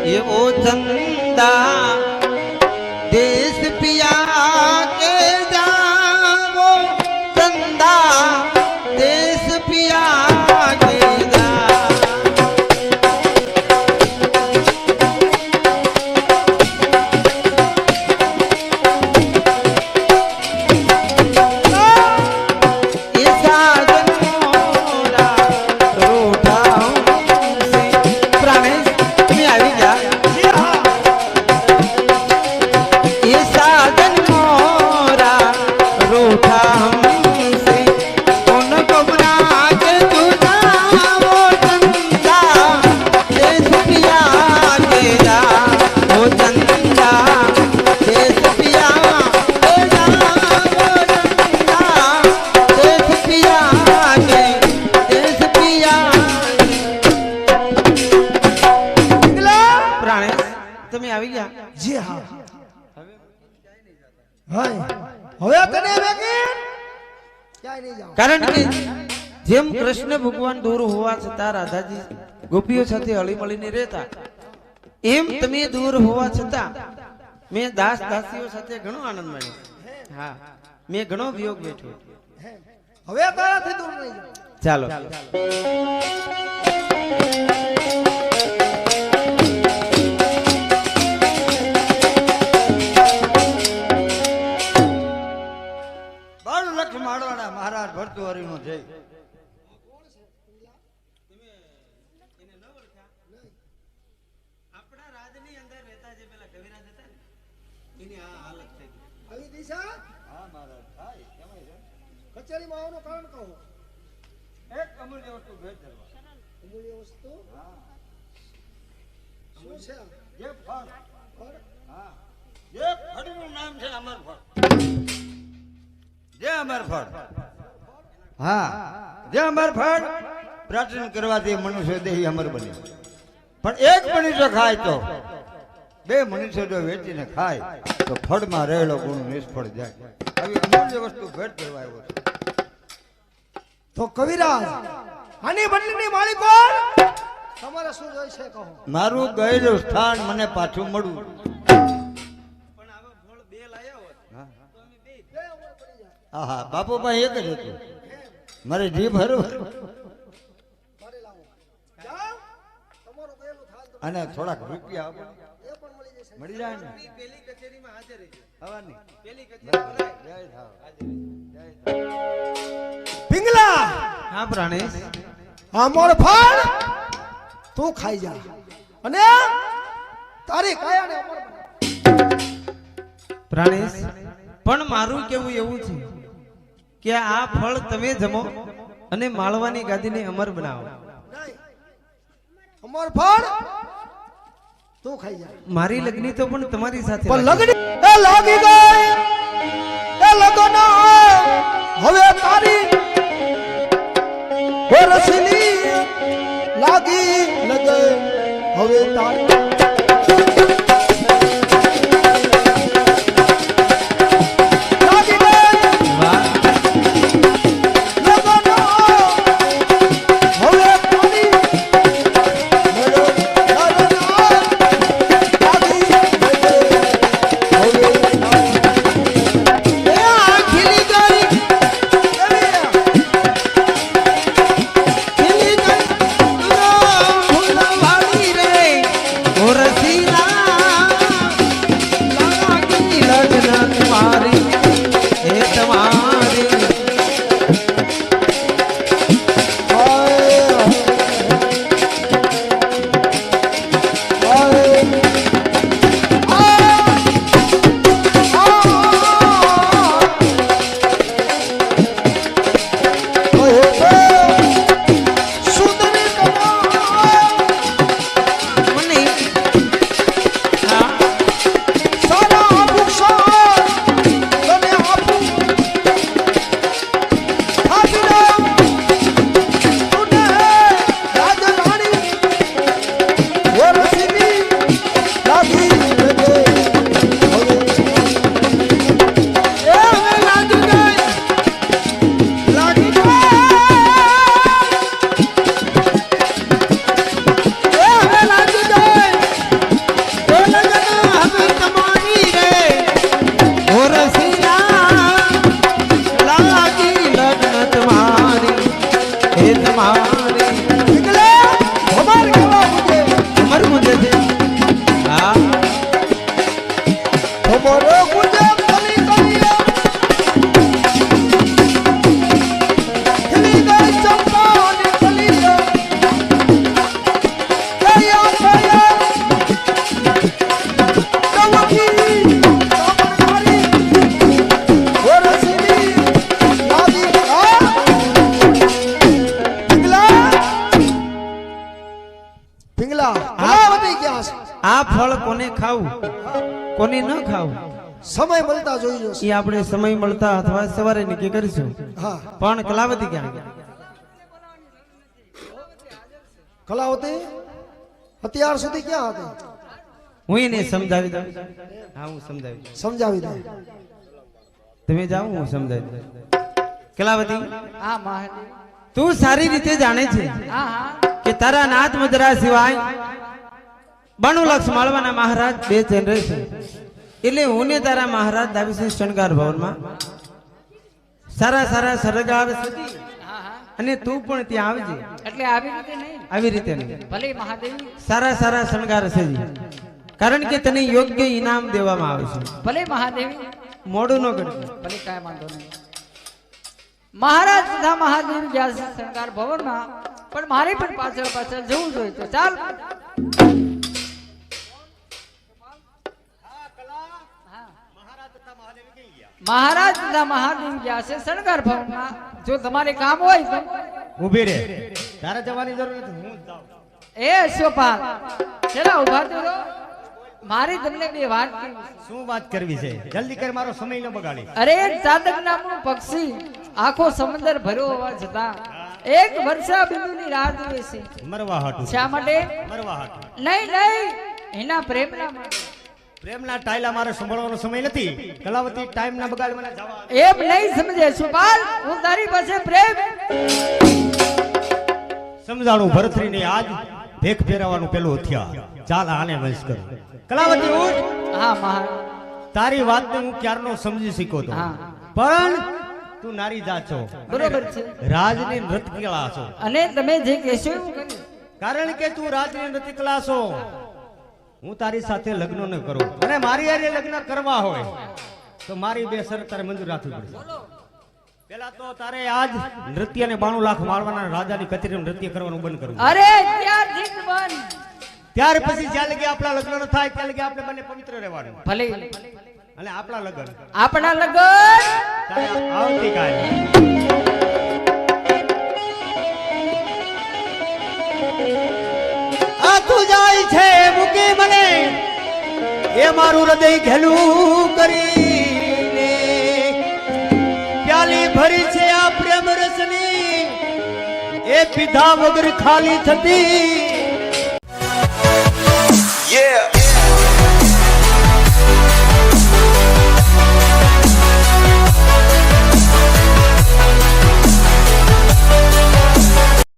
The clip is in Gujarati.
ये ओ चंदा देश पिया के जाओ चंदा देश पिया के जा कारण के जेम कृष्ण भगवान दूर हुआ छता राधाजी गोपीओ साथे हળી મળીને રહેતા એમ તમે દૂર હોવા છતાં મે દાસ દાસીઓ સાથે ઘણો આનંદ માણ્યો હા મે ઘણો વિયોગ બેઠો હવે તારાથી દૂર નહીં ચાલો महाराज भरतुहरी नो जय આપણા રાજની અંદર રહેતા જે પેલા કવિરાજ હતા ને એની આ હાલત થઈ ગઈ આવી દિશા હા મહારાજ થાય કેમ છે કચેરીમાં આવવાનું કારણ કહો એક અમૂલ્ય વસ્તુ ભેટ દેવા અમૂલ્ય વસ્તુ હા શું છે જે ફળ હા જે ફળનું નામ છે અમરફળ જે અમરફળ હા જે અમરફળ પ્રાચીન કરવાથી મનુષ્ય દેહી અમર બને પણ એક મનુષ્ય ખાય તો બે મનુષ્ય જો વેચીને ખાય તો ફળમાં રહેલો ગુણ નિષ્ફળ જાય આવી અમૂલ્ય વસ્તુ ભેટ કરવા આવ્યો છે તો કવિરાજ આની બદલીની માલિક કોણ તમારે શું જોઈ છે કહો મારું ગયેલું સ્થાન મને પાછું મળવું પણ આવા ફળ બે લાયા હોત તો અમે બે આહા બાપુભાઈ એક જ હતું મારે જીભ હરવું અને થોડાક રૂપિયા આપો મળી જાય ને પેલી કચેરીમાં હાજર રહેજો હવાની પેલી કચેરી જય પિંગલા હા પ્રાણેશ અમર ફળ તું ખાઈ જા અને તારી કાયાને અમર પ્રાણેશ પણ મારું કેવું એવું છે કે આ ફળ તમે જમો અને માળવાની ગાદીને અમર બનાવો અમર ફળ તું ખાઈ જા મારી લગની તો પણ તમારી સાથે પણ લગની એ લાગી ગઈ એ લગન હવે તારી રસલી લાગી લગે હવે તારી રસીલા આ ફળ કોને ખાવું કોને ન ખાવું સમય મળતા જોઈ જશે. એ આપણે સમય મળતા અથવા સવારે નક્કી કરીશું. હા પણ કલાવતી ક્યાં ગયા? કલાવતી અત્યાર સુધી ક્યાં હતી? હું એને સમજાવી દઉં. હા હું સમજાવી દઉં. સમજાવી દે. તમે જાઓ હું સમજાવી દઉં. કલાવતી હા મહાદેવ. તું સારી રીતે જાણે છે હા હા કે તારા નાથ મદરા સિવાય 92 લાખ માળવાના મહારાજ બે જણ રહેશે. એટલે હું ને તારા મહારાજ દાવીસિંહ શણગાર ભવનમાં સારા સારા શણગાર સજી હા હા અને તું પણ ત્યાં આવજે. એટલે આવી રીતે નહીં. આવી રીતે નહીં, ભલે મહાદેવ. સારા સારા શણગાર સજી, કારણ કે તને યોગ્ય ઇનામ દેવામાં આવે છે. ભલે મહાદેવ. મોડું ન કરજો. ભલે કાંઈ વાંધો નહીં. મહારાજ તથા મહાદેવ ગયા છે શણગાર ભવનમાં, પણ મારે પણ પાછળ પાછળ જવું જોઈએ. તો ચાલ. મહારાજ તથા મહાદેવ ગયા છે શણગાર ભવનમાં. જો તમારે કામ હોય તો ઊભી રે, તારે જવાની જરૂર નથી, હું જ જાઉં. એ અશ્વપાલ જરા ઉભા તો રહો. મારી તમને બે વાત કરવી છે. શું વાત કરવી છે? જલ્દી કર, મારો સમય ન બગાડી. અરે ચાતક નામનું પક્ષી આખો સમંદર ભર્યો હોવા છતાં એક વર્ષા બિંદુની રાહ જુએ છે. મરવા હાટું. શા માટે? મરવા હાટું. નહીં નહીં, એના પ્રેમના માટે. પ્રેમના ટાયલા મારે સંભાળવાનો સમય નથી. કલાવતી ટાઈમ ના બગાડ, મને જવા. એમ નહીં સમજે સુપાલ, હું તારી પાસે પ્રેમ. સમજાણું ભરતરીને આજ ભેખ ફેરવવાનું પેલું હથિયાર. ચાલ આને વંશ કર. કલાવતી ઉઠ. હા મહા તારી વાતને હું ક્યારનો સમજી શક્યો તો, હા. પણ તું નારી જાત છો, બરોબર છે. રાજની નૃત્યકલા છો. અને તમે જે કહેશો એવું કરીશ. કારણ કે તું રાજની નૃત્યકલા છો. હું તારી સાથે લગ્ન ન કરું, અને મારી હારે લગ્ન કરવા હોય તો મારી બે શરત તારે મંજૂર રાખવી પડશે. પેલા તો તારે આજ નૃત્ય ને 92 લાખ મારવાના રાજાની કચેરીનું નૃત્ય કરવાનું બંધ કરવું. અરે ત્યારથી જ બંધ. ત્યાર પછી જ્યાં લગી આપણા લગ્ન ન થાય ત્યાં લગી આપણે બંને પવિત્ર રહેવાનું. ભલે. અને આપણા લગ્ન આપણા લગન તારે આવતીકાલે આ તું જાય છે મૂકી મને, એ મારું હૃદય ઘેલું કરીને પ્યાલી ભરી છે આ પ્રેમ રસની, એ પીધા વગર ખાલી થતી